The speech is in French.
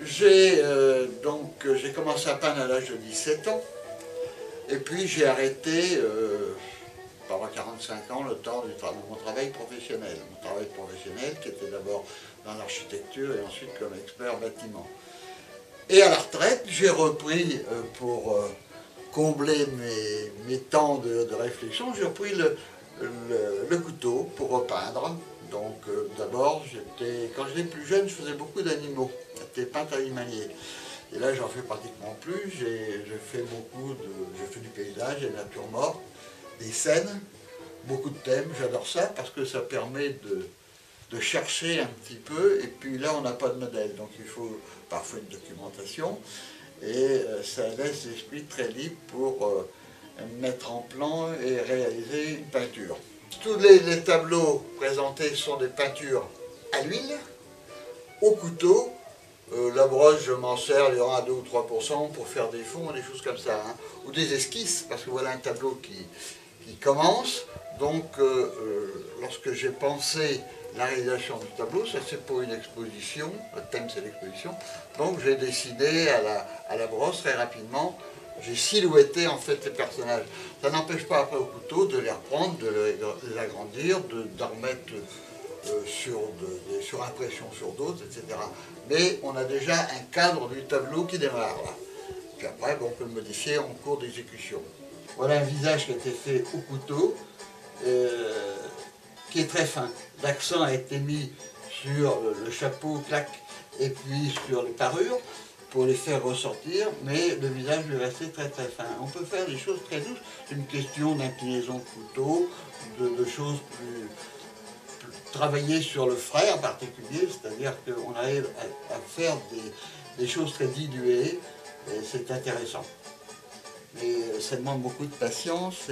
J'ai commencé à peindre à l'âge de 17 ans, et puis j'ai arrêté pendant 45 ans le temps de mon travail professionnel. Mon travail professionnel qui était d'abord dans l'architecture et ensuite comme expert bâtiment. Et à la retraite, j'ai repris pour combler mes temps de réflexion, j'ai repris le couteau pour repeindre. Donc d'abord, quand j'étais plus jeune, je faisais beaucoup d'animaux. J'étais peintre animalier. Et là, j'en fais pratiquement plus. J'ai fait du paysage, des natures mortes, des scènes, beaucoup de thèmes. J'adore ça parce que ça permet de chercher un petit peu. Et puis là, on n'a pas de modèle, donc il faut parfois une documentation. Et ça laisse l'esprit très libre pour mettre en plan et réaliser une peinture. Tous les tableaux présentés sont des peintures à l'huile, au couteau. La brosse, je m'en sers, il y aura à 2 ou 3% pour faire des fonds, des choses comme ça. Hein. Ou des esquisses, parce que voilà un tableau qui commence. Donc, lorsque j'ai pensé la réalisation du tableau, ça c'est pour une exposition, le thème c'est l'exposition. Donc j'ai dessiné à la brosse très rapidement. J'ai silhouetté en fait les personnages. Ça n'empêche pas après au couteau de les reprendre, de les agrandir, d'en remettre sur impression sur d'autres, etc. Mais on a déjà un cadre du tableau qui démarre là. Puis après, on peut le modifier en cours d'exécution. Voilà un visage qui a été fait au couteau, qui est très fin. L'accent a été mis sur le chapeau, claque, et puis sur les parures, pour les faire ressortir, mais le visage est resté très très fin. On peut faire des choses très douces, c'est une question d'inclinaison de couteau, de choses plus travailler sur le frais en particulier, c'est-à-dire qu'on arrive à faire des choses très diluées, et c'est intéressant. Mais ça demande beaucoup de patience.